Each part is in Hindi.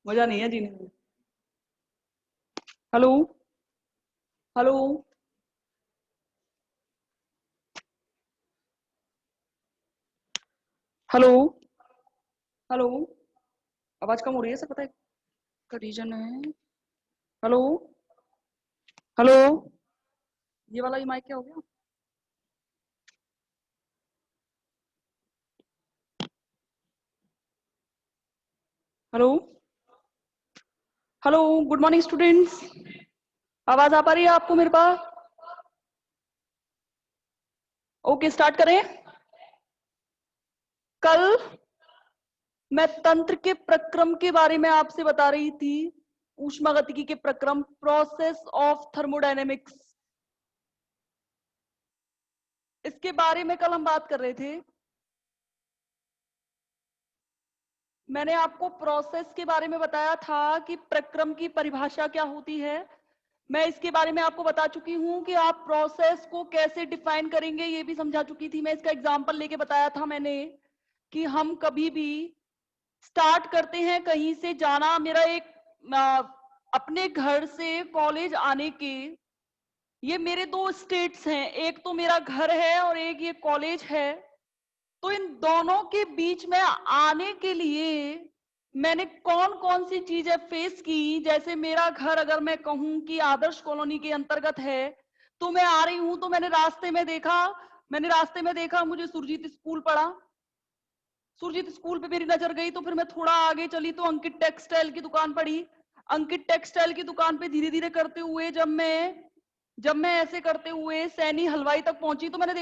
मजा नहीं है जीने में। हेलो हेलो हेलो हेलो, आवाज कम हो रही है सर, पता है का रीजन है। हेलो हेलो, ये वाला ये माइक क्या हो गया। Hello hello, good morning students, आवाज आ पा रही है आपको मेरे पास। ओके स्टार्ट करें। कल मैं तंत्र के प्रक्रम के बारे में आपसे बता रही थी, ऊष्मागतिकी के प्रक्रम, प्रोसेस ऑफ थर्मोडायनेमिक्स, इसके बारे में कल हम बात कर रहे थे। मैंने आपको प्रोसेस के बारे में बताया था कि प्रक्रम की परिभाषा क्या होती है। मैं इसके बारे में आपको बता चुकी हूं कि आप प्रोसेस को कैसे डिफाइन करेंगे, ये भी समझा चुकी थी। मैं इसका एग्जांपल लेके बताया था मैंने कि हम कभी भी स्टार्ट करते हैं कहीं से जाना। मेरा एक अपने घर से कॉलेज आने के, ये मेरे दो स्टेट्स हैं, एक तो मेरा घर है और एक ये कॉलेज है। तो इन दोनों के बीच में आने के लिए मैंने कौन कौन सी चीजें फेस की। जैसे मेरा घर अगर मैं कहूं कि आदर्श कॉलोनी के अंतर्गत है, तो मैं आ रही हूं तो मैंने रास्ते में देखा मुझे सुरजीत स्कूल पड़ा। सुरजीत स्कूल पे मेरी नजर गई तो फिर मैं थोड़ा आगे चली तो अंकित टेक्सटाइल की दुकान पड़ी। अंकित टेक्सटाइल की दुकान पे धीरे धीरे करते हुए जब मैं ऐसे करते हुए सैनी हलवाई तक पहुंची, तो मैंने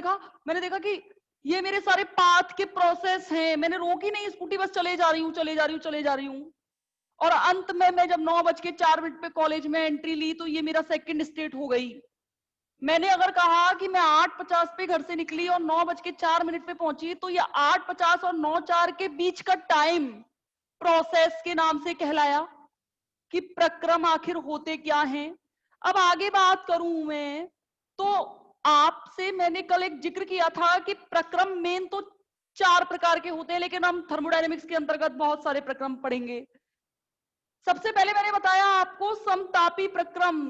देखा कि ये मेरे सारे पाथ के प्रोसेस हैं। मैंने रोकी नहीं स्कूटी, बस चले जा रही हूँ चले जा रही हूँ चले जा रही हूँ। और अंत में मैं जब 9:04 पे कॉलेज में एंट्री ली तो ये मेरा सेकंड स्टेट हो गई। मैंने अगर कहा कि मैं 8:50 पे घर से निकली और 9:04 पे पहुंची, तो ये 8:50 और 9:04 के बीच का टाइम प्रोसेस के नाम से कहलाया कि प्रक्रम आखिर होते क्या हैं। अब आगे बात करूं मैं, तो आपसे मैंने कल एक जिक्र किया था कि प्रक्रम मेन तो 4 प्रकार के होते हैं, लेकिन हम थर्मोडायनेमिक्स के अंतर्गत बहुत सारे प्रक्रम पढ़ेंगे। सबसे पहले मैंने बताया आपको समतापी प्रक्रम,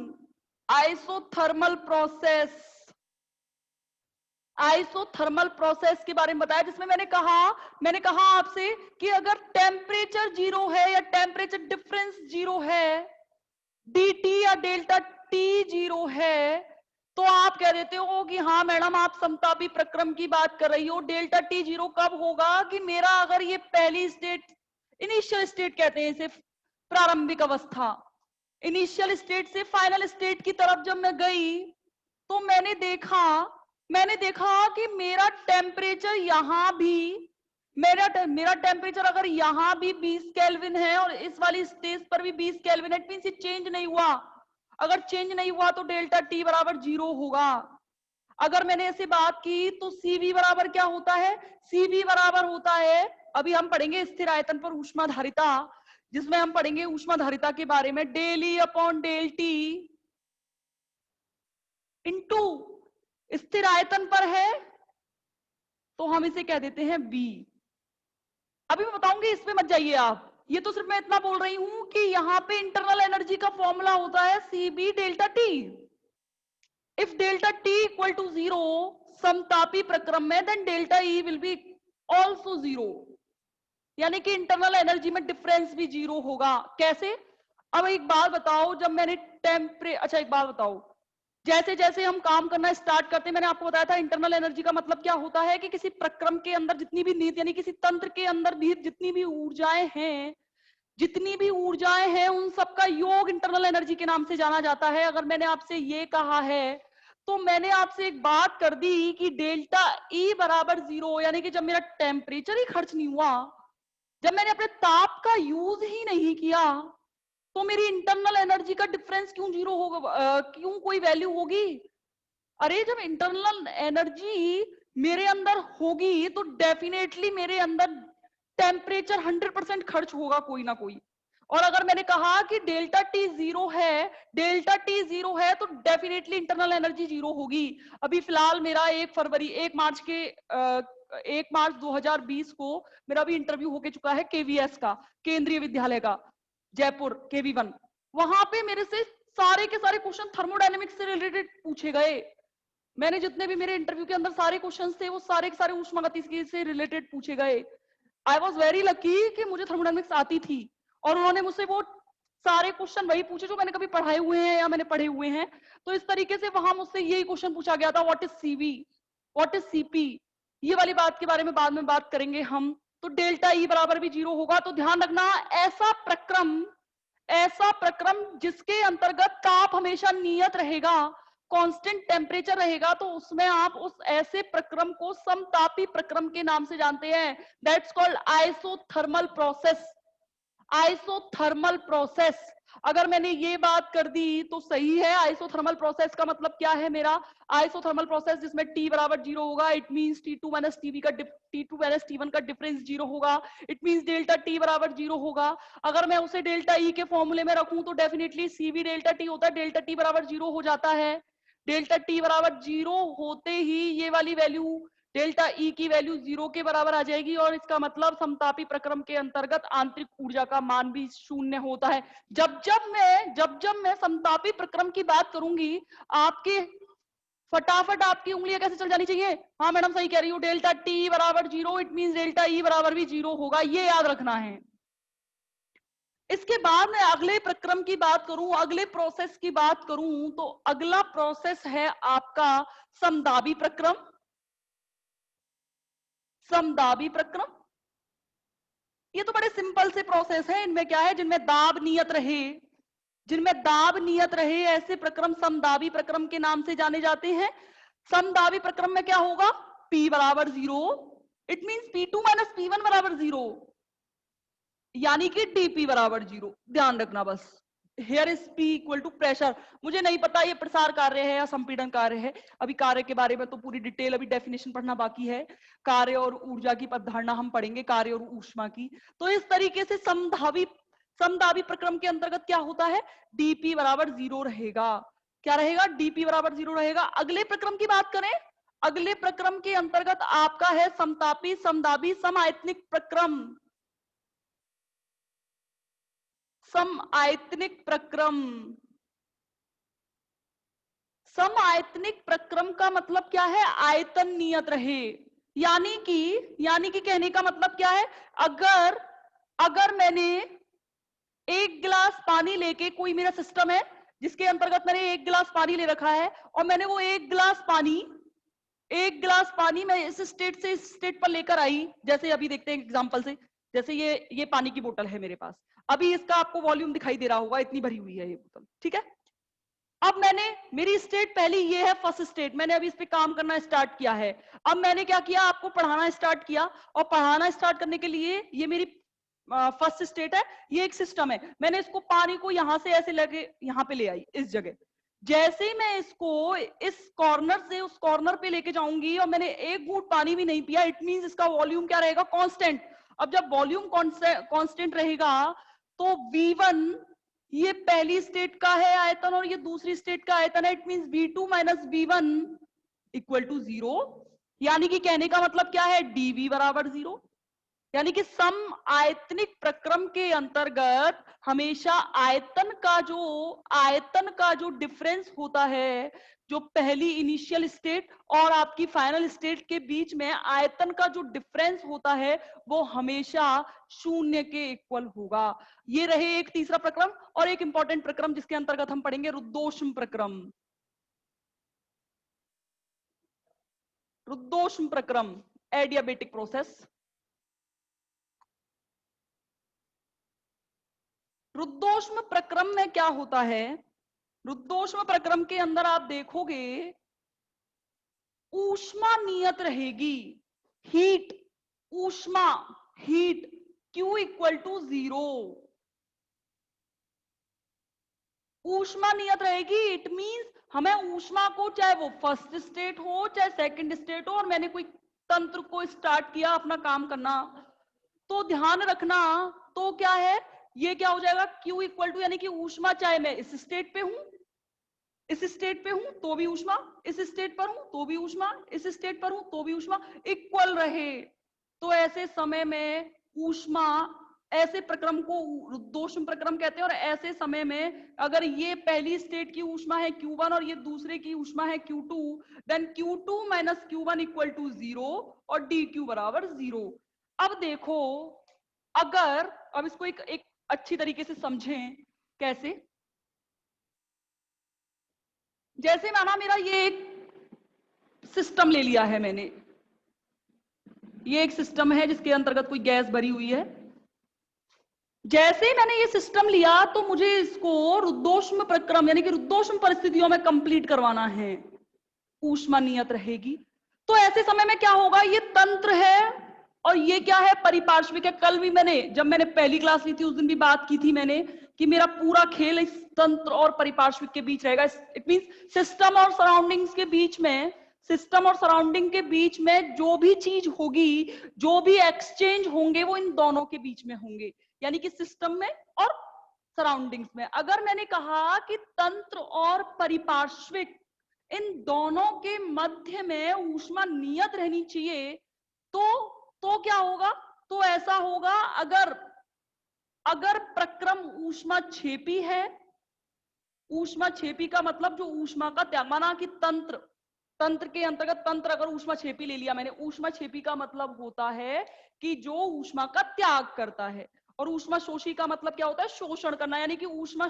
आइसोथर्मल प्रोसेस, आइसोथर्मल प्रोसेस के बारे में बताया, जिसमें मैंने कहा आपसे कि अगर टेम्परेचर जीरो है या टेम्परेचर डिफरेंस जीरो है, dt या डेल्टा टी जीरो है, तो आप कह देते हो कि हाँ मैडम आप समतापी प्रक्रम की बात कर रही हो। डेल्टा टी जीरो कब होगा कि मेरा अगर ये पहली स्टेट, इनिशियल स्टेट कहते हैं इसे, प्रारंभिक अवस्था, इनिशियल स्टेट से फाइनल स्टेट की तरफ जब मैं गई तो मैंने देखा कि मेरा टेम्परेचर यहां भी, मेरा टेम्परेचर अगर यहां भी 20 केल्विन है और इस वाली स्टेज पर भी 20 केल्विन है, इट मींस चेंज नहीं हुआ। अगर चेंज नहीं हुआ तो डेल्टा टी बराबर 0 होगा। अगर मैंने ऐसे बात की तो सीवी बराबर क्या होता है, सीवी बराबर होता है, अभी हम पढ़ेंगे स्थिर आयतन पर ऊष्माधारिता, जिसमें हम पढ़ेंगे ऊष्माधारिता के बारे में, del E upon del T into स्थिर आयतन पर है तो हम इसे कह देते हैं बी। अभी मैं बताऊंगी, इसमें मत जाइए आप, ये तो सिर्फ मैं इतना बोल रही हूं कि यहां पे इंटरनल एनर्जी का फॉर्मूला होता है C B delta T. If delta T equal to 0 समतापी प्रक्रम में, then delta E will be also 0, यानी कि इंटरनल एनर्जी में डिफरेंस भी 0 होगा। कैसे? अब एक बात बताओ, जब मैंने अच्छा एक बात बताओ, जैसे जैसे हम काम करना स्टार्ट करते हैं, मैंने आपको बताया था इंटरनल एनर्जी का मतलब क्या होता है कि किसी प्रक्रम के अंदर जितनी भी नीति, यानी किसी तंत्र के अंदर भी जितनी भी ऊर्जाएं हैं उन सबका योग इंटरनल एनर्जी के नाम से जाना जाता है। अगर मैंने आपसे ये कहा है तो मैंने आपसे एक बात कर दी कि डेल्टा ई बराबर 0, यानी कि जब मेरा टेम्परेचर ही खर्च नहीं हुआ, जब मैंने अपने ताप का यूज ही नहीं किया, तो मेरी इंटरनल एनर्जी का डिफरेंस क्यों 0 होगा, क्यों कोई वैल्यू होगी? अरे जब इंटरनल एनर्जी मेरे अंदर होगी तो डेफिनेटली मेरे अंदर टेम्परेचर 100% खर्च होगा कोई ना कोई। और अगर मैंने कहा कि डेल्टा टी जीरो है तो डेफिनेटली इंटरनल एनर्जी जीरो होगी। अभी फिलहाल मेरा 1 मार्च के 1 मार्च 2020 को मेरा भी इंटरव्यू होके चुका है केवीएस का, केंद्रीय विद्यालय का, जयपुर KV1। वहां पे मेरे से सारे के सारे क्वेश्चन थर्मोडायनेमिक्स से रिलेटेड पूछे गए। मैंने जितने भी मेरे इंटरव्यू के अंदर सारे क्वेश्चन थे वो सारे के सारे ऊष्मागतिकी से रिलेटेड पूछे गए। आई वॉज वेरी लकी कि मुझे थर्मोडायनेमिक्स आती थी और उन्होंने मुझसे वो सारे क्वेश्चन वही पूछे जो मैंने कभी पढ़ाए हुए हैं या मैंने पढ़े हुए हैं। तो इस तरीके से वहां मुझसे यही क्वेश्चन पूछा गया था, what is CV, what is CP. ये वाली बात के बारे में बाद में बात करेंगे हम। तो डेल्टा ई बराबर भी 0 होगा। तो ध्यान रखना, ऐसा प्रक्रम जिसके अंतर्गत ताप हमेशा नियत रहेगा, कांस्टेंट टेम्परेचर रहेगा, तो उसमें आप उस ऐसे प्रक्रम को समतापी प्रक्रम के नाम से जानते हैं। That's called isothermal process. Isothermal process. अगर मैंने ये बात कर दी तो सही है। आइसोथर्मल प्रोसेस का मतलब क्या है मेरा? आइसोथर्मल प्रोसेस जिसमें T बराबर 0 होगा, it means T2 minus T1 का डिफरेंस 0 होगा। इट मींस डेल्टा T बराबर 0 होगा। अगर मैं उसे डेल्टा E के फॉर्मूले में रखूं तो डेफिनेटली CV डेल्टा T होता है, डेल्टा T बराबर 0 हो जाता है। डेल्टा T बराबर 0 होते ही ये वाली वैल्यू डेल्टा E की वैल्यू 0 के बराबर आ जाएगी और इसका मतलब समतापी प्रक्रम के अंतर्गत आंतरिक ऊर्जा का मान भी शून्य होता है। जब जब मैं समतापी प्रक्रम की बात करूंगी, आपके फटाफट आपकी उंगलियां कैसे चल जानी चाहिए? हाँ मैडम सही कह रही हूँ, डेल्टा T बराबर 0, इट मींस डेल्टा E बराबर भी 0 होगा, ये याद रखना है। इसके बाद मैं अगले प्रक्रम की बात करूं, अगले प्रोसेस की बात करूं, तो अगला प्रोसेस है आपका समदाबी प्रक्रम। समदाबी प्रक्रम, ये तो बड़े सिंपल से प्रोसेस है। इनमें क्या है? जिनमें दाब नियत रहे, ऐसे प्रक्रम समदाबी प्रक्रम के नाम से जाने जाते हैं। समदाबी प्रक्रम में क्या होगा? P बराबर 0, it means P2 minus P1 बराबर 0, यानी कि dP बराबर 0। ध्यान रखना बस। Here is P equal to pressure. मुझे नहीं पता ये प्रसार कार्य है या संपीड़न कार्य है, अभी कार्य के बारे में तो पूरी डिटेल अभी डेफिनेशन पढ़ना बाकी है। कार्य और ऊर्जा की अवधारणा हम पढ़ेंगे, कार्य और ऊष्मा की। तो इस तरीके से समदाबी प्रक्रम के अंतर्गत क्या होता है? dP बराबर 0 रहेगा। क्या रहेगा? dP बराबर 0 रहेगा। अगले प्रक्रम की बात करें, अगले प्रक्रम के अंतर्गत आपका है समतापी समदाबी समायतनिक प्रक्रम। समायतनिक प्रक्रम, समायतनिक प्रक्रम का मतलब क्या है? आयतन नियत रहे। यानी कि कहने का मतलब क्या है? अगर मैंने एक गिलास पानी लेके, कोई मेरा सिस्टम है जिसके अंतर्गत मैंने एक गिलास पानी ले रखा है और मैंने वो एक गिलास पानी मैं इस स्टेट से इस स्टेट पर लेकर आई। जैसे अभी देखते हैं एग्जांपल से, जैसे ये पानी की बोतल है मेरे पास, अभी इसका आपको वॉल्यूम दिखाई दे रहा होगा, इतनी भरी हुई है ये बोतल, ठीक है। अब मेरी स्टेट पहली ये है, फर्स्ट स्टेट, मैंने अभी इस पे काम करना स्टार्ट किया है। अब मैंने क्या किया? आपको पढ़ाना स्टार्ट किया, और पढ़ाना स्टार्ट करने के लिए ये मेरी फर्स्ट स्टेट है, ये एक सिस्टम है। मैंने इसको पानी को यहां से ऐसे लेके यहां पे ले आई इस जगह। जैसे ही मैं इसको इस कॉर्नर से उस कॉर्नर पे लेके जाऊंगी और मैंने एक घूंट पानी भी नहीं पिया, इट मींस इसका वॉल्यूम क्या रहेगा? कांस्टेंट। अब जब वॉल्यूम कांस्टेंट रहेगा तो V1 ये पहली स्टेट का है आयतन और ये दूसरी स्टेट का आयतन है, it means V2 minus V1 equal to 0। यानी कि कहने का मतलब क्या है? dV बराबर 0। यानी कि सम आयतनिक प्रक्रम के अंतर्गत हमेशा आयतन का जो डिफरेंस होता है, जो पहली इनिशियल स्टेट और आपकी फाइनल स्टेट के बीच में आयतन का जो डिफरेंस होता है वो हमेशा 0 के इक्वल होगा। ये रहे एक तीसरा प्रक्रम। और एक इंपॉर्टेंट प्रक्रम जिसके अंतर्गत हम पढ़ेंगे, रुद्धोष्म प्रक्रम। रुद्धोष्म प्रक्रम, एडियाबेटिक प्रोसेस। रुद्धोष्म प्रक्रम में क्या होता है? रुद्धोष्म प्रक्रम के अंदर आप देखोगे ऊष्मा नियत रहेगी, हीट, ऊष्मा, हीट, Q इक्वल टू 0। ऊष्मा नियत रहेगी, इट मींस हमें ऊष्मा को, चाहे वो फर्स्ट स्टेट हो चाहे सेकंड स्टेट हो, और मैंने कोई तंत्र को स्टार्ट किया अपना काम करना, तो ध्यान रखना, तो क्या है? ये क्या हो जाएगा? Q इक्वल टू, यानी कि ऊष्मा, चाहे मैं इस स्टेट पे हूं इस स्टेट पे हूं तो भी ऊष्मा, इस स्टेट पर हूं तो भी ऊष्मा, इस स्टेट पर हूं तो भी ऊष्मा इक्वल रहे। तो ऐसे समय में ऊष्मा, ऐसे प्रक्रम को रुद्धोष्म प्रक्रम कहते हैं। और ऐसे समय में अगर ये पहली स्टेट की ऊष्मा है Q1 और ये दूसरे की ऊष्मा है Q2, then Q2 minus Q1 equal to 0 और dQ बराबर 0। अब देखो, अगर अब इसको एक अच्छी तरीके से समझें। कैसे? जैसे माना मेरा ये एक सिस्टम ले लिया है मैंने, ये एक सिस्टम है जिसके अंतर्गत कोई गैस भरी हुई है। जैसे ही मैंने ये सिस्टम लिया तो मुझे इसको रुद्धोष्म प्रक्रम यानी कि रुद्धोष्म परिस्थितियों में कंप्लीट करवाना है, ऊष्मा नियत रहेगी। तो ऐसे समय में क्या होगा, ये तंत्र है और ये क्या है, परिपार्श्विक है। कल भी मैंने, जब मैंने पहली क्लास ली थी उस दिन भी बात की थी मैंने कि मेरा पूरा खेल इस तंत्र और परिपार्श्विक के बीच रहेगा। इट मींस सिस्टम और सराउंडिंग्स के बीच में, सिस्टम और सराउंडिंग के बीच में जो भी चीज होगी, जो भी एक्सचेंज होंगे, वो इन दोनों के बीच में होंगे, यानी कि सिस्टम में और सराउंडिंग्स में। अगर मैंने कहा कि तंत्र और परिपार्श्विक, इन दोनों के मध्य में ऊष्मा नियत रहनी चाहिए, तो क्या होगा? तो ऐसा होगा, अगर प्रक्रम ऊष्मा छेपी है, ऊष्मा छेपी का मतलब जो ऊष्मा का त्याग, माना कि तंत्र के अंतर्गत, तंत्र अगर ऊष्मा छेपी ले लिया मैंने, ऊष्मा छेपी का मतलब होता है कि जो ऊष्मा का त्याग करता है। और ऊष्मा शोषी का मतलब क्या होता है? शोषण करना, यानी कि ऊष्मा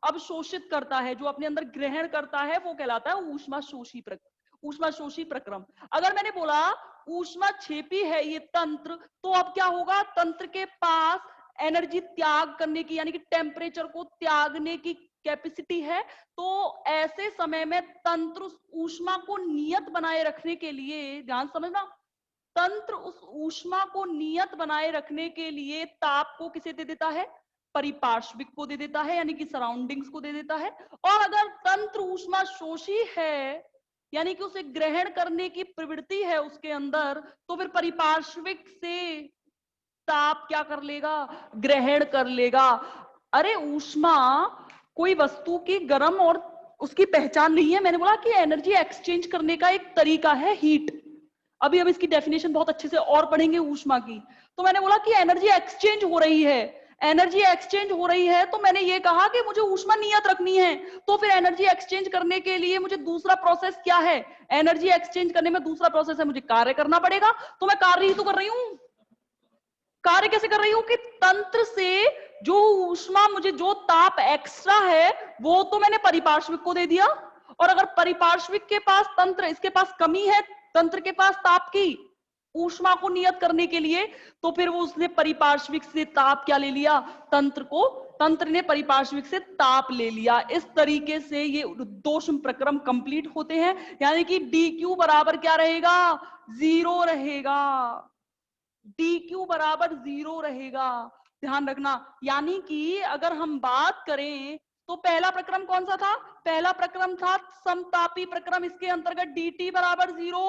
अवशोषित करता है, जो अपने अंदर ग्रहण करता है, वो कहलाता है ऊष्मा शोषी प्रक्रम। अगर मैंने बोला ऊष्मा छेपी है ये तंत्र, तो अब क्या होगा? तंत्र के पास एनर्जी त्याग करने की, यानी कि टेम्परेचर को त्यागने की कैपेसिटी है। तो ऐसे समय में तंत्र ऊष्मा को नियत बनाए रखने के लिए, ध्यान समझना, तंत्र उस ऊष्मा को नियत बनाए रखने के लिए ताप को किसे दे देता है? परिपार्श्विक को दे देता है, यानी कि सराउंडिंग्स को दे देता है। और अगर तंत्र ऊष्मा शोषी है, यानी कि उसे ग्रहण करने की प्रवृत्ति है उसके अंदर, तो फिर परिपार्श्विक से ताप क्या कर लेगा? ग्रहण कर लेगा। अरे ऊष्मा कोई वस्तु की गर्म और उसकी पहचान नहीं है। मैंने बोला कि एनर्जी एक्सचेंज करने का एक तरीका है हीट। अभी हम इसकी डेफिनेशन बहुत अच्छे से और पढ़ेंगे ऊष्मा की। तो मैंने बोला कि एनर्जी एक्सचेंज हो रही है, एनर्जी एक्सचेंज हो रही है, तो मैंने ये कहा कि मुझे ऊष्मा नियत रखनी है। तो फिर एनर्जी एक्सचेंज करने के लिए मुझे दूसरा प्रोसेस क्या है? एनर्जी एक्सचेंज करने में दूसरा प्रोसेस है, मुझे कार्य करना पड़ेगा। तो मैं कार्य ही तो कर रही हूं। कार्य कैसे कर रही हूं? कि तंत्र से जो ऊष्मा, मुझे जो ताप एक्स्ट्रा है, वो तो मैंने परिपार्श्विक को दे दिया। और अगर परिपार्श्विक के पास, तंत्र इसके पास कमी है, तंत्र के पास ताप की, ऊष्मा को नियत करने के लिए, तो फिर वो उसने परिपार्श्विक से ताप क्या ले लिया? तंत्र ने परिपार्श्विक से ताप ले लिया। इस तरीके से ये रुद्धोष्म प्रक्रम कंप्लीट होते हैं, यानी कि dQ बराबर क्या रहेगा? 0 रहेगा। dQ बराबर 0 रहेगा, ध्यान रखना। यानी कि अगर हम बात करें तो पहला प्रक्रम कौन सा था? पहला प्रक्रम था समतापी प्रक्रम। इसके अंतर्गत dt बराबर 0,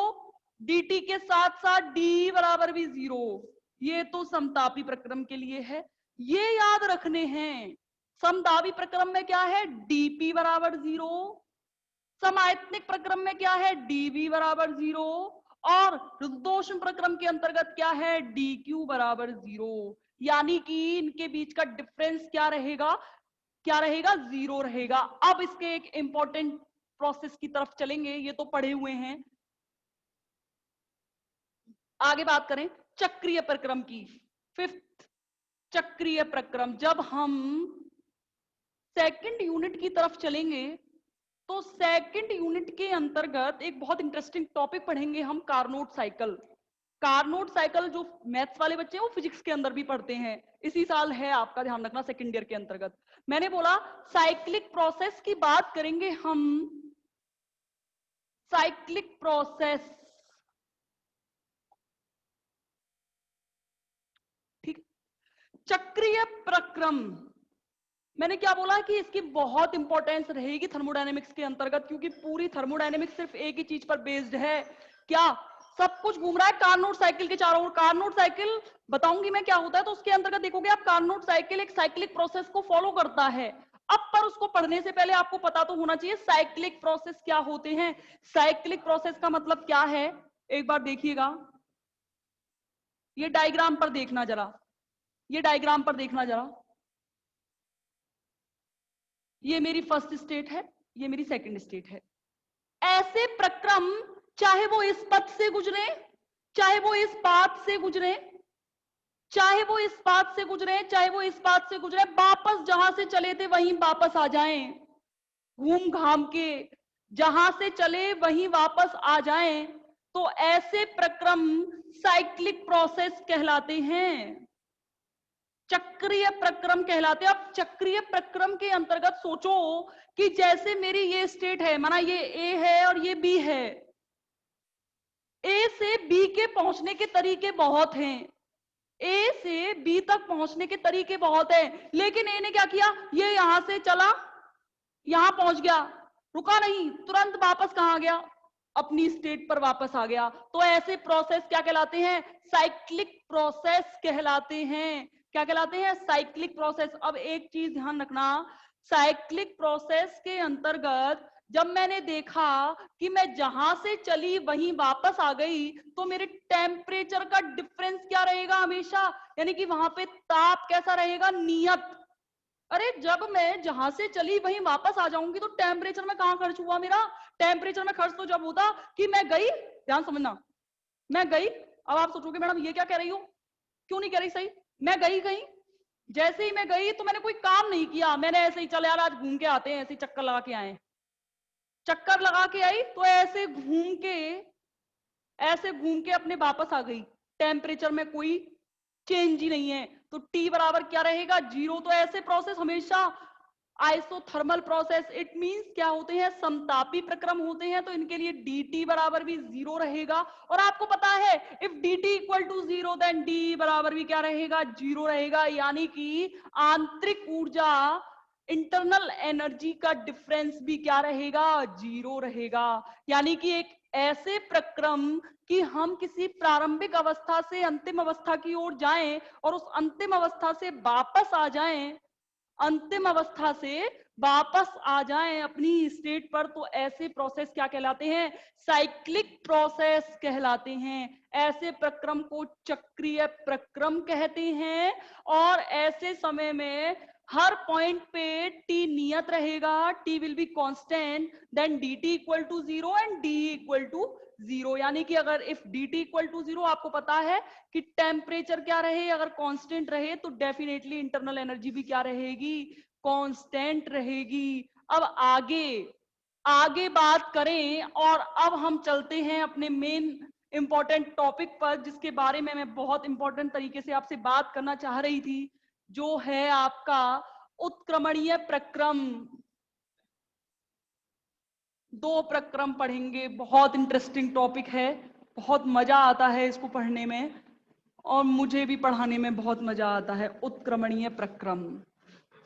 dt के साथ साथ d बराबर भी 0। ये तो समतापी प्रक्रम के लिए है, ये याद रखने हैं। समतापी प्रक्रम में क्या है? dp बराबर 0। समायतनिक प्रक्रम में क्या है? dv बराबर 0। और रुद्धोष्म प्रक्रम के अंतर्गत क्या है? dq बराबर 0। यानी कि इनके बीच का डिफरेंस क्या रहेगा? क्या रहेगा? 0 रहेगा। अब इसके एक इंपॉर्टेंट प्रोसेस की तरफ चलेंगे, ये तो पढ़े हुए हैं। आगे बात करें चक्रीय प्रक्रम की। फिफ्थ, चक्रीय प्रक्रम। जब हम सेकंड यूनिट की तरफ चलेंगे तो सेकंड यूनिट के अंतर्गत एक बहुत इंटरेस्टिंग टॉपिक पढ़ेंगे हम, कार्नोट साइकिल। कार्नोट साइकिल जो मैथ्स वाले बच्चे हैं वो फिजिक्स के अंदर भी पढ़ते हैं, इसी साल है आपका, ध्यान रखना, सेकंड ईयर के अंतर्गत। मैंने बोला साइक्लिक प्रोसेस की बात करेंगे हम, साइक्लिक प्रोसेस, ठीक। चक्रीय प्रक्रम, मैंने क्या बोला कि इसकी बहुत इंपॉर्टेंस रहेगी थर्मोडायनेमिक्स के अंतर्गत, क्योंकि पूरी थर्मोडायनेमिक्स सिर्फ एक ही चीज पर बेस्ड है। क्या? सब कुछ घूम रहा है कार्नोट साइकिल के चारों ओर। कार्नोट साइकिल बताऊंगी मैं क्या होता है, तो उसके अंतर्गत देखोगे आप, कार्नोट साइकिल एक साइक्लिक प्रोसेस को फॉलो करता है। अब पर उसको पढ़ने से पहले आपको पता तो होना चाहिए साइक्लिक प्रोसेस क्या होते हैं। साइक्लिक प्रोसेस का मतलब क्या है, एक बार देखिएगा, ये डायग्राम पर देखना जरा, ये डायग्राम पर देखना जरा, ये मेरी फर्स्ट स्टेट है, ये मेरी सेकंड स्टेट है। ऐसे प्रक्रम चाहे वो इस पथ से गुजरे, चाहे वो इस पाथ से गुजरे, चाहे वो इस पाथ से गुजरे, चाहे वो इस पाथ से गुजरे, वापस जहां से चले थे वहीं वापस आ जाएं, घूम घाम के जहां से चले वहीं वापस आ जाएं, तो ऐसे प्रक्रम साइक्लिक प्रोसेस कहलाते हैं, चक्रीय प्रक्रम कहलाते हैं। अब चक्रीय प्रक्रम के अंतर्गत सोचो कि जैसे मेरी ये स्टेट है, माना ये ए है और ये बी है, ए से बी के पहुंचने के तरीके बहुत हैं, ए से बी तक पहुंचने के तरीके बहुत हैं, लेकिन ए ने क्या किया, ये यहां से चला, यहां पहुंच गया, रुका नहीं, तुरंत वापस कहां गया, अपनी स्टेट पर वापस आ गया। तो ऐसे प्रोसेस क्या कहलाते हैं, साइक्लिक प्रोसेस कहलाते हैं। क्या कहलाते हैं, साइक्लिक प्रोसेस। अब एक चीज ध्यान रखना, साइक्लिक प्रोसेस के अंतर्गत जब मैंने देखा कि मैं जहां से चली वहीं वापस आ गई, तो मेरे टेम्परेचर का डिफरेंस क्या रहेगा हमेशा, यानी कि वहां पे ताप कैसा रहेगा, नियत। अरे जब मैं जहां से चली वहीं वापस आ जाऊंगी तो टेम्परेचर में कहां खर्च हुआ मेरा, टेम्परेचर में खर्च तो जब होता कि मैं गई, ध्यान समझना, मैं गई। अब आप सोचोगे मैडम ये क्या कह रही हो, क्यों नहीं कह रही सही, मैं गई कहीं, जैसे ही मैं गई तो मैंने कोई काम नहीं किया, मैंने ऐसे ही चल यार आज घूम के आते हैं, ऐसे ही चक्कर लगा के आए, चक्कर लगा के आई तो ऐसे घूम के अपने वापस आ गई, टेम्परेचर में कोई चेंज ही नहीं है, तो टी बराबर क्या रहेगा, 0। तो ऐसे प्रोसेस हमेशा आइसोथर्मल प्रोसेस, इट मींस क्या होते हैं, समतापी प्रक्रम होते हैं, तो इनके लिए dt बराबर भी 0 रहेगा। और आपको पता है if dt equal to 0 then d बराबर भी क्या रहेगा, 0 रहेगा, यानी कि आंतरिक ऊर्जा, इंटरनल एनर्जी का डिफरेंस भी क्या रहेगा, 0 रहेगा। यानी कि एक ऐसे प्रक्रम कि हम किसी प्रारंभिक अवस्था से अंतिम अवस्था की ओर जाएं और उस अंतिम अवस्था से वापस आ जाएं, अंतिम अवस्था से वापस आ जाएं अपनी स्टेट पर, तो ऐसे प्रोसेस क्या कहलाते हैं, साइक्लिक प्रोसेस कहलाते हैं। ऐसे प्रक्रम को चक्रीय प्रक्रम कहते हैं। और ऐसे समय में हर पॉइंट पे टी नियत रहेगा, T will be constant, then dt equal to 0 and d equal to 0। यानी कि अगर इफ dt इक्वल टू 0, आपको पता है कि टेम्परेचर क्या रहे, अगर कांस्टेंट रहे तो डेफिनेटली इंटरनल एनर्जी भी क्या रहेगी, कांस्टेंट रहेगी। अब आगे बात करें, और अब हम चलते हैं अपने मेन इंपॉर्टेंट टॉपिक पर, जिसके बारे में मैं बहुत इंपॉर्टेंट तरीके से आपसे बात करना चाह रही थी, जो है आपका उत्क्रमणीय प्रक्रम। 2 प्रक्रम पढ़ेंगे, बहुत इंटरेस्टिंग टॉपिक है, बहुत मजा आता है इसको पढ़ने में, और मुझे भी पढ़ाने में बहुत मजा आता है। उत्क्रमणीय प्रक्रम,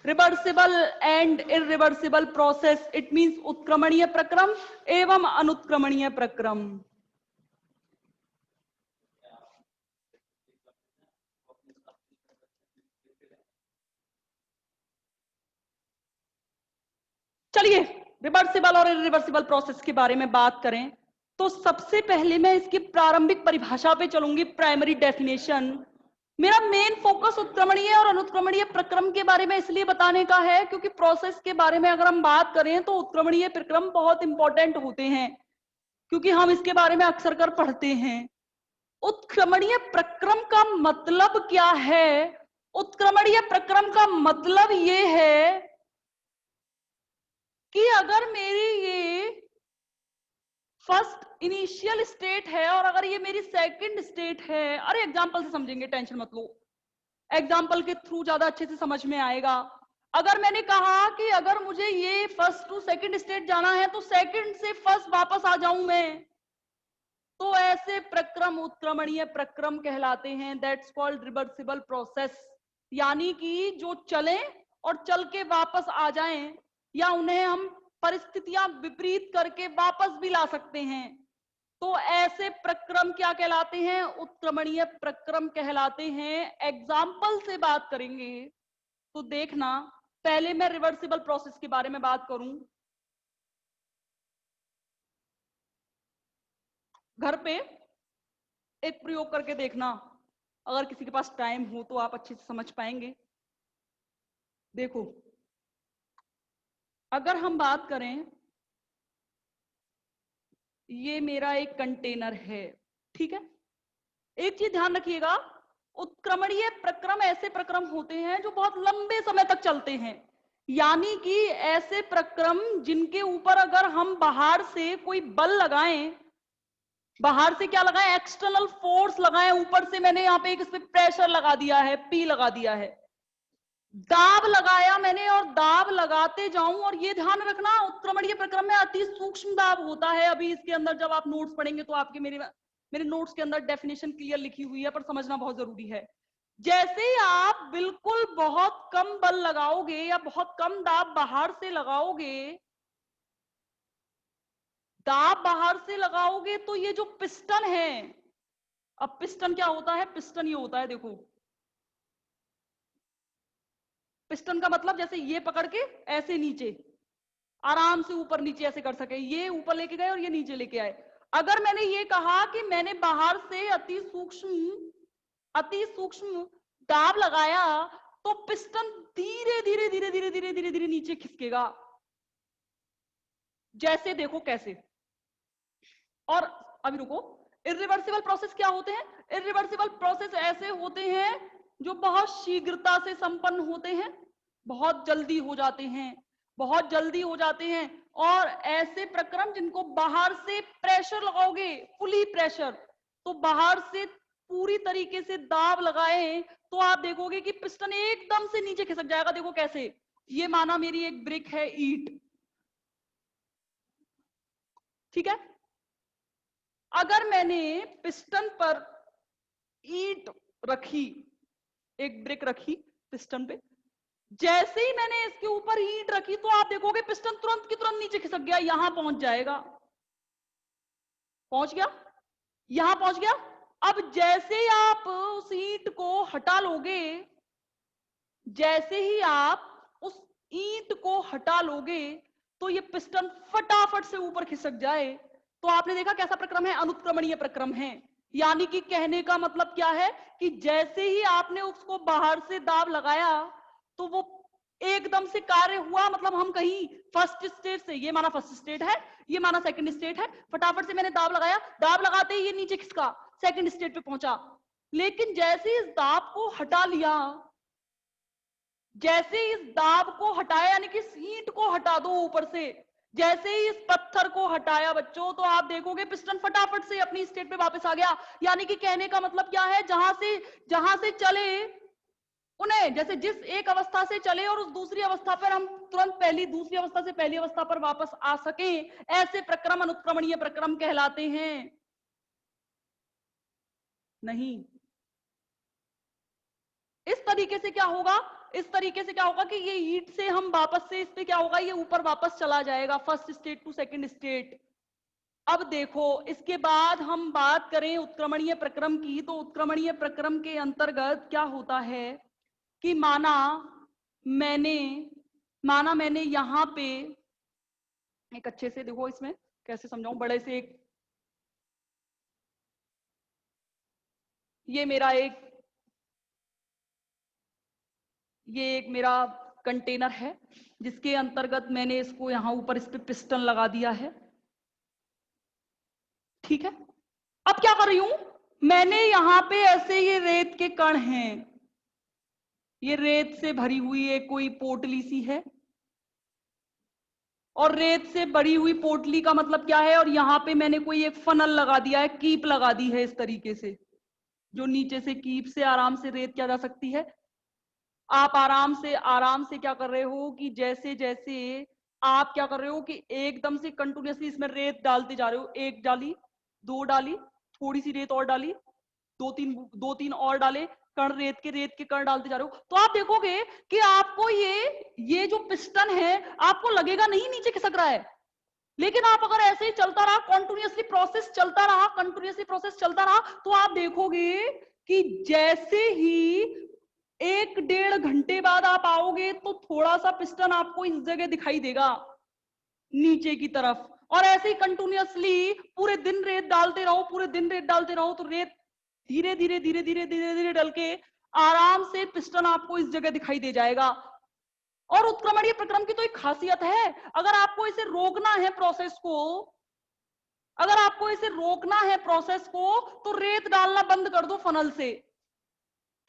reversible and irreversible process, it means उत्क्रमणीय प्रक्रम एवं अनुत्क्रमणीय प्रक्रम। चलिए रिवर्सिबल और इरिवर्सिबल प्रोसेस के बारे में बात करें तो सबसे पहले मैं इसकी प्रारंभिक परिभाषा पे चलूंगी, प्राइमरी डेफिनेशन। मेरा मेन फोकस उत्क्रमणीय और अनुत्क्रमणीय प्रक्रम के बारे में इसलिए बताने का है क्योंकि प्रोसेस के बारे में अगर हम बात करें तो उत्क्रमणीय प्रक्रम बहुत इंपॉर्टेंट होते हैं, क्योंकि हम इसके बारे में अक्सर कर पढ़ते हैं। उत्क्रमणीय प्रक्रम का मतलब क्या है, उत्क्रमणीय प्रक्रम का मतलब ये है कि अगर मेरी ये फर्स्ट इनिशियल स्टेट है और अगर ये मेरी सेकंड स्टेट है, अरे एग्जांपल से समझेंगे, टेंशन मत लो, एग्जाम्पल के थ्रू ज्यादा अच्छे से समझ में आएगा। अगर मैंने कहा कि अगर मुझे ये फर्स्ट टू सेकंड स्टेट जाना है तो सेकंड से फर्स्ट वापस आ जाऊं मैं, तो ऐसे प्रक्रम उत्क्रमणीय प्रक्रम कहलाते हैं, दैट्स कॉल्ड रिवर्सिबल प्रोसेस। यानी कि जो चले और चल के वापस आ जाएं, या उन्हें हम परिस्थितियां विपरीत करके वापस भी ला सकते हैं, तो ऐसे प्रक्रम क्या कहलाते हैं, उत्क्रमणीय प्रक्रम कहलाते हैं। एग्जाम्पल से बात करेंगे तो देखना, पहले मैं रिवर्सिबल प्रोसेस के बारे में बात करूं। घर पे एक प्रयोग करके देखना, अगर किसी के पास टाइम हो तो आप अच्छे से समझ पाएंगे। देखो, अगर हम बात करें, ये मेरा एक कंटेनर है, ठीक है। एक चीज ध्यान रखिएगा, उत्क्रमणीय प्रक्रम ऐसे प्रक्रम होते हैं जो बहुत लंबे समय तक चलते हैं, यानी कि ऐसे प्रक्रम जिनके ऊपर अगर हम बाहर से कोई बल लगाएं, बाहर से क्या लगाएं, एक्सटर्नल फोर्स लगाएं, ऊपर से मैंने यहाँ पे एक इस पे प्रेशर लगा दिया है, पी लगा दिया है, दाब लगाया मैंने और दाब लगाते जाऊं, और ये ध्यान रखना उत्क्रमणीय प्रक्रम में अति सूक्ष्म दाब होता है। अभी इसके अंदर जब आप नोट्स पढ़ेंगे तो आपके मेरे नोट्स के अंदर डेफिनेशन क्लियर लिखी हुई है, पर समझना बहुत जरूरी है। जैसे ही आप बिल्कुल बहुत कम बल लगाओगे या बहुत कम दाब बाहर से लगाओगे, दाब बाहर से लगाओगे तो ये जो पिस्टन है, अब पिस्टन क्या होता है, पिस्टन ये होता है, देखो पिस्टन का मतलब जैसे ये पकड़ के ऐसे नीचे आराम से ऊपर नीचे ऐसे कर सके, ये ऊपर लेके गए और ये नीचे लेके आए। अगर मैंने ये कहा कि मैंने बाहर से अति सूक्ष्म दाब लगाया, तो पिस्टन धीरे धीरे धीरे धीरे धीरे धीरे धीरे नीचे खिसकेगा। जैसे देखो कैसे। और अभी रुको, इरिवर्सिबल प्रोसेस क्या होते हैं? इरिवर्सिबल प्रोसेस ऐसे होते हैं जो बहुत शीघ्रता से संपन्न होते हैं, बहुत जल्दी हो जाते हैं, बहुत जल्दी हो जाते हैं। और ऐसे प्रक्रम जिनको बाहर से प्रेशर लगाओगे, फुली प्रेशर, तो बाहर से पूरी तरीके से दाब लगाए तो आप देखोगे कि पिस्टन एकदम से नीचे खिसक जाएगा। देखो कैसे, ये माना मेरी एक ब्रिक है, ईंट, ठीक है। अगर मैंने पिस्टन पर ईंट रखी, एक ब्रिक रखी पिस्टन पे, जैसे ही मैंने इसके ऊपर ईंट रखी तो आप देखोगे पिस्टन तुरंत की तुरंत नीचे खिसक गया, यहां पहुंच जाएगा, पहुंच गया, यहां पहुंच गया। अब जैसे ही आप उस ईंट को हटा लोगे, जैसे ही आप उस ईंट को हटा लोगे तो ये पिस्टन फटाफट से ऊपर खिसक जाए। तो आपने देखा कैसा प्रक्रम है, अनुत्क्रमणीय प्रक्रम है। यानी कि कहने का मतलब क्या है कि जैसे ही आपने उसको बाहर से दाब लगाया तो वो एकदम से कार्य हुआ, मतलब हम कहीं फर्स्ट स्टेट से, ये माना फर्स्ट स्टेट है, ये माना सेकंड स्टेट है, फटाफट से मैंने दाब लगाया, दाब लगाते ही ये नीचे खिसका, सेकंड स्टेट पे पहुंचा। लेकिन जैसे ही इस दाब को हटा लिया, जैसे इस दाब को हटाया, यानी कि इस ईंट को हटा दो ऊपर से, जैसे ही इस पत्थर को हटाया बच्चों, तो आप देखोगे पिस्टन फटाफट से अपनी स्टेट पे वापस आ गया। यानी कि कहने का मतलब क्या है, जहां से चले उन्हें, जैसे जिस एक अवस्था से चले और उस दूसरी अवस्था पर हम तुरंत दूसरी अवस्था से पहली अवस्था पर वापस आ सके, ऐसे प्रक्रम अनुत्क्रमणीय प्रक्रम कहलाते हैं। नहीं, इस तरीके से क्या होगा, इस तरीके से क्या होगा कि ये ईंट से हम वापस से, इस पे क्या होगा, ये ऊपर वापस चला जाएगा, first state to second state. अब देखो, इसके बाद हम बात करें उत्क्रमणीय प्रक्रम की, तो उत्क्रमणीय प्रक्रम के अंतर्गत क्या होता है कि मैंने यहां पे एक अच्छे से, देखो इसमें कैसे समझाऊं, बड़े से एक, ये एक मेरा कंटेनर है, जिसके अंतर्गत मैंने इसको यहां ऊपर इस पे पिस्टन लगा दिया है, ठीक है। अब क्या कर रही हूं, मैंने यहां पे ऐसे ये रेत के कण हैं, ये रेत से भरी हुई एक कोई पोटली सी है, और रेत से भरी हुई पोटली का मतलब क्या है, और यहां पे मैंने कोई एक फनल लगा दिया है, कीप लगा दी है इस तरीके से, जो नीचे से कीप से आराम से रेत क्या जा सकती है। आप आराम से क्या कर रहे हो कि जैसे जैसे आप क्या कर रहे हो कि एकदम से कंटिन्यूअसली इसमें रेत डालते जा रहे हो, एक डाली, दो डाली, थोड़ी सी रेत और डाली, दो तीन और डाले, रेत के कण डालते जा रहे हो, तो आप देखोगे कि आपको ये जो पिस्टन है आपको लगेगा नहीं नीचे खिसक रहा है। लेकिन आप अगर ऐसे ही चलता रहा, कंटिन्यूअसली प्रोसेस चलता रहा, कंटिन्यूअसली प्रोसेस चलता रहा, तो आप देखोगे कि जैसे ही 1 डेढ़ घंटे बाद आप आओगे तो थोड़ा सा पिस्टन आपको इस जगह दिखाई देगा नीचे की तरफ, और ऐसे ही कंटिन्यूअसली पूरे दिन रेत डालते रहो, पूरे दिन रेत डालते रहो, तो रेत धीरे धीरे धीरे धीरे धीरे धीरे डल के आराम से पिस्टन आपको इस जगह दिखाई दे जाएगा। और उत्क्रमणीय प्रक्रम की तो एक खासियत है, अगर आपको इसे रोकना है प्रोसेस को, अगर आपको इसे रोकना है प्रोसेस को, तो रेत डालना बंद कर दो फनल से।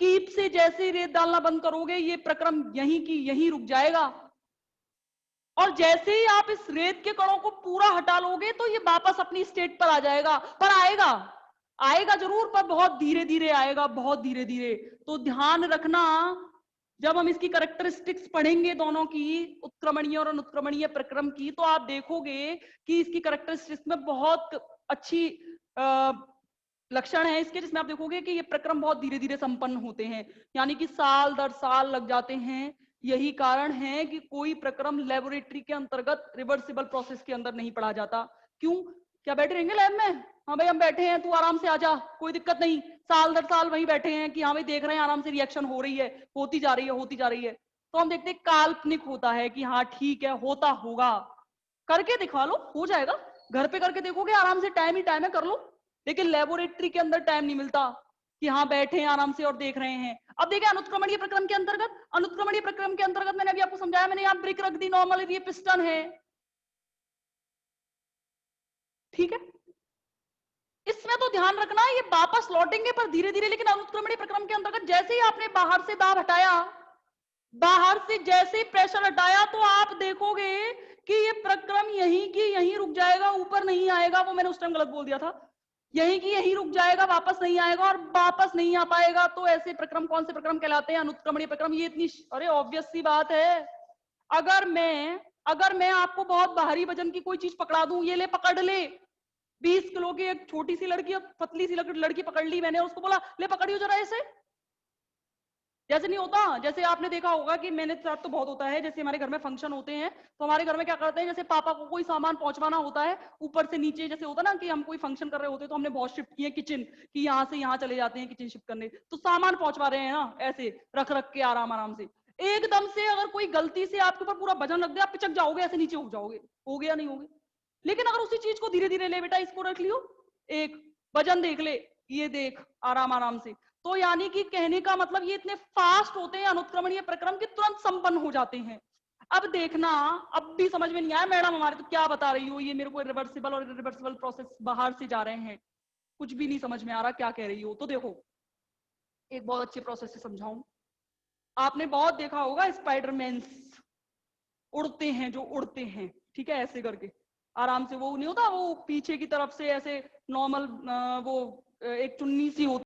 कीप से जैसे ही रेत डालना बंद करोगे, ये प्रक्रम यहीं की यहीं रुक जाएगा। और जैसे ही आप इस रेत के कणों को पूरा हटा लोगे तो ये वापस अपनी स्टेट पर आ जाएगा। पर आएगा, आएगा जरूर, पर बहुत धीरे धीरे आएगा, बहुत धीरे धीरे। तो ध्यान रखना, जब हम इसकी कैरेक्टरिस्टिक्स पढ़ेंगे दोनों की, उत्क्रमणीय और अनुत्क्रमणीय प्रक्रम की, तो आप देखोगे कि इसकी कैरेक्टरिस्टिक्स में बहुत अच्छी लक्षण है इसके, जिसमें आप देखोगे कि ये प्रक्रम बहुत धीरे धीरे संपन्न होते हैं, यानी कि साल दर साल लग जाते हैं। यही कारण है कि कोई प्रक्रम लेबोरेटरी के अंतर्गत रिवर्सिबल प्रोसेस के अंदर नहीं पढ़ा जाता। क्यों? क्या बैठे रहेंगे लैब में? हाँ भाई हम बैठे हैं, तू आराम से आजा, कोई दिक्कत नहीं। साल दर साल वहीं बैठे हैं कि हाँ भाई देख रहे हैं आराम से रिएक्शन हो रही है, होती जा रही है, होती जा रही है। तो हम देखते हैं काल्पनिक होता है कि हाँ ठीक है, होता होगा, करके दिखा लो, हो जाएगा। घर पे करके देखोगे आराम से, टाइम ही टाइम है, कर लो। लेकिन लेबोरेटरी के अंदर टाइम नहीं मिलता कि हाँ बैठे हैं आराम से और देख रहे हैं। अब देखिए अनुत्क्रमणीय प्रक्रम के अंतर्गत, अनुत्क्रमणीय प्रक्रम के अंतर्गत मैंने अभी आपको समझाया, मैंने यहाँ ब्रिक रख दी नॉर्मल, ये पिस्टन है, ठीक है। इसमें तो ध्यान रखना ये वापस लौटेंगे पर धीरे धीरे। लेकिन अनुत्क्रमणीय प्रक्रम के अंतर्गत जैसे ही आपने बाहर से दाब हटाया, बाहर से जैसे ही प्रेशर हटाया, तो आप देखोगे कि ये प्रक्रम यहीं की यहीं रुक जाएगा, ऊपर नहीं आएगा। वो मैंने उस टाइम गलत बोल दिया था, यहीं की यहीं रुक जाएगा, वापस नहीं आएगा और वापस नहीं आ पाएगा। तो ऐसे प्रक्रम कौन से प्रक्रम कहलाते हैं? अनुत्क्रमणीय प्रक्रम। ये इतनी अरे ऑब्वियस सी बात है, अगर मैं आपको बहुत भारी वजन की कोई चीज पकड़ा दूं, ये ले पकड़ ले, 20 किलो की एक छोटी सी लड़की, पतली सी लड़की पकड़ ली मैंने, उसको बोला ले पकड़ियो जरा ऐसे, जैसे नहीं होता। जैसे आपने देखा होगा कि मैंने साथ तो बहुत होता है, जैसे हमारे घर में फंक्शन होते हैं तो हमारे घर में क्या करते हैं, जैसे पापा को कोई सामान पहुंचवाना होता है ऊपर से नीचे, जैसे होता ना कि हम कोई फंक्शन कर रहे होते हैं, तो हमने बहुत शिफ्ट किए किचन कि यहाँ से यहाँ चले जाते हैं किचन शिफ्ट करने, तो सामान पहुंचवा रहे हैं ना ऐसे रख रख के आराम आराम से, एकदम से अगर कोई गलती से आपके ऊपर पूरा वजन रख दे, आप पिचक जाओगे, ऐसे नीचे हो जाओगे, हो गया नहीं होगे। लेकिन अगर उसी चीज को धीरे धीरे, ले बेटा इसको रख लियो, एक वजन देख ले, ये देख, आराम आराम से। तो यानी कि कहने का मतलब ये इतने फास्ट होते हैं अनुत्क्रमणीय प्रक्रम कि तुरंत संपन्न हो जाते हैं। अब देखना, अब भी समझ में नहीं आया मैडम हमारे तो क्या बता रही हो, ये मेरे को रिवर्सिबल और इरिवर्सिबल प्रोसेस बाहर से जा रहे हैं, कुछ भी नहीं समझ में आ रहा क्या कह रही हो। तो देखो एक बहुत अच्छे प्रोसेस से समझाऊं, आपने बहुत देखा होगा स्पाइडरमैन्स उड़ते हैं, जो उड़ते हैं, ठीक है, ऐसे करके आराम से, वो नहीं होता वो पीछे की तरफ से ऐसे नॉर्मल वो एक चुन्नी सी होती